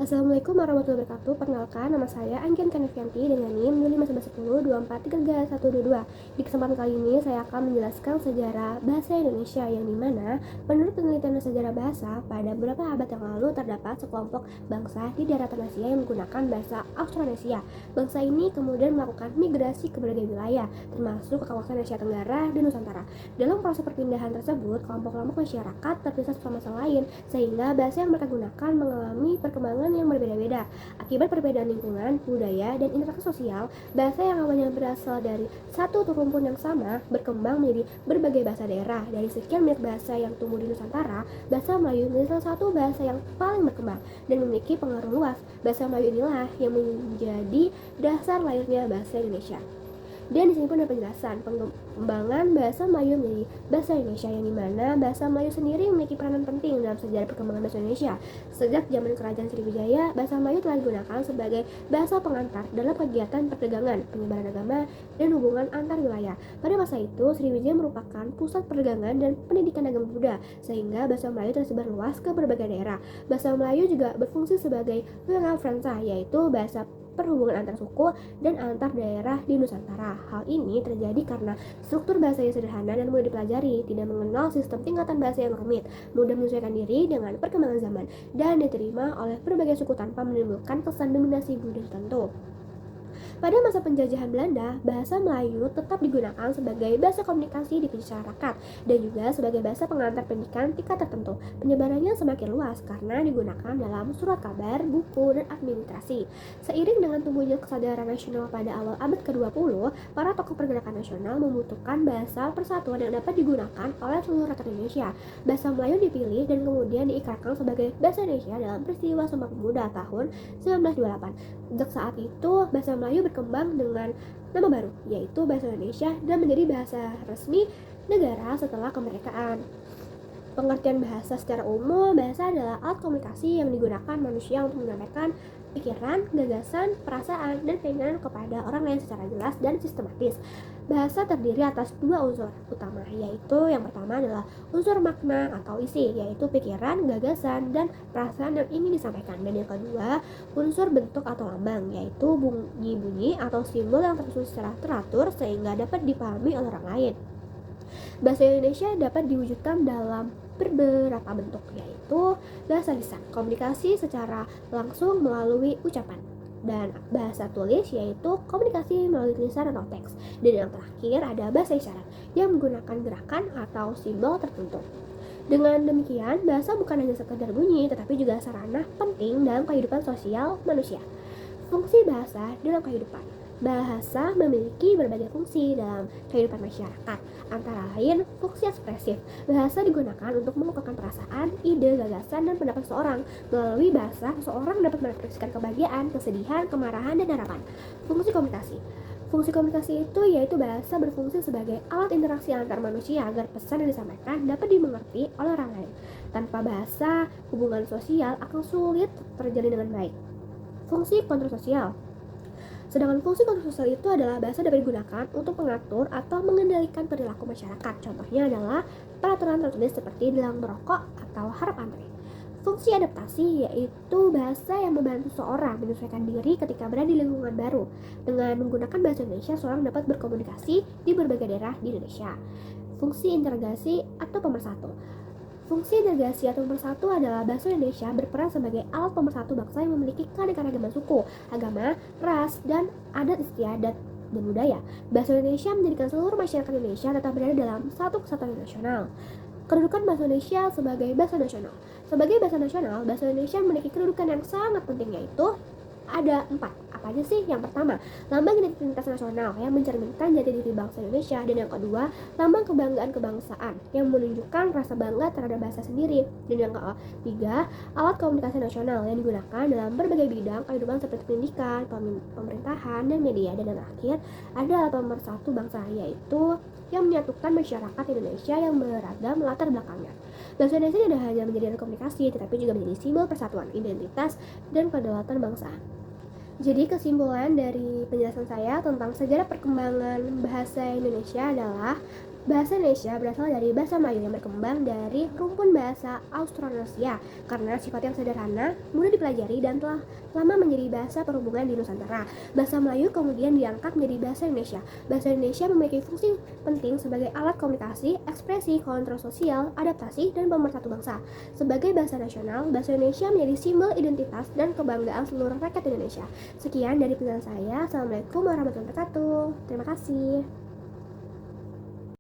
Assalamualaikum warahmatullahi wabarakatuh. Perkenalkan, nama saya Anggian Kanevianti dengan NIM 051110243322. Di kesempatan kali ini saya akan menjelaskan sejarah bahasa Indonesia yang dimana menurut penelitian sejarah bahasa pada beberapa abad yang lalu terdapat sekelompok bangsa di daratan Asia yang menggunakan bahasa Austronesia. Bangsa ini kemudian melakukan migrasi ke berbagai wilayah, termasuk ke kawasan Asia Tenggara dan Nusantara. Dalam proses perpindahan tersebut, kelompok-kelompok masyarakat terpisah satu sama lain, sehingga bahasa yang mereka gunakan mengalami perkembangan yang berbeda-beda. Akibat perbedaan lingkungan, budaya, dan interaksi sosial, bahasa yang awalnya berasal dari satu rumpun yang sama berkembang menjadi berbagai bahasa daerah. Dari sekian banyak bahasa yang tumbuh di Nusantara, bahasa Melayu menjadi salah satu bahasa yang paling berkembang dan memiliki pengaruh luas. Bahasa Melayu inilah yang menjadi dasar lahirnya bahasa Indonesia. Dan di sini pun ada penjelasan pengembangan bahasa Melayu menjadi bahasa Indonesia, yang dimana bahasa Melayu sendiri memiliki peranan penting dalam sejarah perkembangan bahasa Indonesia. Sejak zaman Kerajaan Sriwijaya, bahasa Melayu telah digunakan sebagai bahasa pengantar dalam kegiatan perdagangan, penyebaran agama, dan hubungan antar wilayah. Pada masa itu, Sriwijaya merupakan pusat perdagangan dan pendidikan agama Buddha, sehingga bahasa Melayu tersebar luas ke berbagai daerah. Bahasa Melayu juga berfungsi sebagai lingua franca, yaitu bahasa perhubungan antar suku dan antar daerah di Nusantara. Hal ini terjadi karena struktur bahasa yang sederhana dan mudah dipelajari, tidak mengenal sistem tingkatan bahasa yang rumit, mudah menyesuaikan diri dengan perkembangan zaman, dan diterima oleh berbagai suku tanpa menimbulkan kesan dominasi budaya tertentu. Pada masa penjajahan Belanda, bahasa Melayu tetap digunakan sebagai bahasa komunikasi di masyarakat dan juga sebagai bahasa pengantar pendidikan tingkat tertentu. Penyebarannya semakin luas karena digunakan dalam surat kabar, buku, dan administrasi. Seiring dengan tumbuhnya kesadaran nasional pada awal abad ke-20, para tokoh pergerakan nasional membutuhkan bahasa persatuan yang dapat digunakan oleh seluruh rakyat Indonesia. Bahasa Melayu dipilih dan kemudian diikratkan sebagai bahasa Indonesia dalam peristiwa Sumpah Pemuda tahun 1928. Sejak saat itu, bahasa Melayu berkembang dengan nama baru, yaitu bahasa Indonesia, dan menjadi bahasa resmi negara setelah kemerdekaan. Pengertian bahasa secara umum, bahasa adalah alat komunikasi yang digunakan manusia untuk menyampaikan pikiran, gagasan, perasaan, dan keinginan kepada orang lain secara jelas dan sistematis. Bahasa terdiri atas dua unsur utama, yaitu yang pertama adalah unsur makna atau isi, yaitu pikiran, gagasan, dan perasaan yang ingin disampaikan. Dan yang kedua, unsur bentuk atau lambang, yaitu bunyi-bunyi atau simbol yang tersusun secara teratur sehingga dapat dipahami oleh orang lain. Bahasa Indonesia dapat diwujudkan dalam beberapa bentuk, yaitu bahasa lisan, komunikasi secara langsung melalui ucapan, dan bahasa tulis, yaitu komunikasi melalui tulisan atau teks. Dan yang terakhir ada bahasa isyarat yang menggunakan gerakan atau simbol tertentu. Dengan demikian, bahasa bukan hanya sekedar bunyi, tetapi juga sarana penting dalam kehidupan sosial manusia. Fungsi bahasa dalam kehidupan. Bahasa memiliki berbagai fungsi dalam kehidupan masyarakat, antara lain fungsi ekspresif. Bahasa digunakan untuk mengungkapkan perasaan, ide, gagasan, dan pendapat seseorang. Melalui bahasa, seseorang dapat mengekspresikan kebahagiaan, kesedihan, kemarahan, dan harapan. Fungsi komunikasi. Fungsi komunikasi itu yaitu bahasa berfungsi sebagai alat interaksi antar manusia agar pesan yang disampaikan dapat dimengerti oleh orang lain. Tanpa bahasa, hubungan sosial akan sulit terjalin dengan baik. Fungsi kontrol sosial. Sedangkan fungsi kontrol sosial itu adalah bahasa dapat digunakan untuk mengatur atau mengendalikan perilaku masyarakat. Contohnya adalah peraturan tertulis seperti dilarang merokok atau harap antri. Fungsi adaptasi yaitu bahasa yang membantu seorang menyesuaikan diri ketika berada di lingkungan baru. Dengan menggunakan bahasa Indonesia, seorang dapat berkomunikasi di berbagai daerah di Indonesia. Fungsi integrasi atau pemersatu. Fungsi integrasi atau pemersatu adalah bahasa Indonesia berperan sebagai alat pemersatu bangsa yang memiliki keanekaragaman suku, agama, ras, dan adat istiadat dan budaya. Bahasa Indonesia menjadikan seluruh masyarakat Indonesia tetap berada dalam satu kesatuan nasional. Kedudukan bahasa Indonesia sebagai bahasa nasional. Sebagai bahasa nasional, bahasa Indonesia memiliki kedudukan yang sangat penting, yaitu ada 4. Apa aja sih? Yang pertama, lambang identitas nasional yang mencerminkan jati diri bangsa Indonesia, dan yang kedua, lambang kebanggaan kebangsaan yang menunjukkan rasa bangga terhadap bahasa sendiri, dan yang ketiga, alat komunikasi nasional yang digunakan dalam berbagai bidang kehidupan seperti pendidikan, pemerintahan, dan media, dan yang terakhir, ada alat pemersatu bangsa, yaitu yang menyatukan masyarakat Indonesia yang beragam latar belakangnya. Bahasa Indonesia tidak hanya menjadi alat komunikasi, tetapi juga menjadi simbol persatuan, identitas, dan kedaulatan bangsa. Jadi kesimpulan dari penjelasan saya tentang sejarah perkembangan bahasa Indonesia adalah Bahasa Indonesia berasal dari bahasa Melayu yang berkembang dari rumpun bahasa Austronesia karena sifat yang sederhana, mudah dipelajari, dan telah lama menjadi bahasa perhubungan di Nusantara. Bahasa Melayu kemudian diangkat menjadi bahasa Indonesia. Bahasa Indonesia memiliki fungsi penting sebagai alat komunikasi, ekspresi, kontrol sosial, adaptasi, dan pemersatu bangsa. Sebagai bahasa nasional, bahasa Indonesia menjadi simbol identitas dan kebanggaan seluruh rakyat Indonesia. Sekian dari penjelasan saya. Assalamualaikum warahmatullahi wabarakatuh. Terima kasih.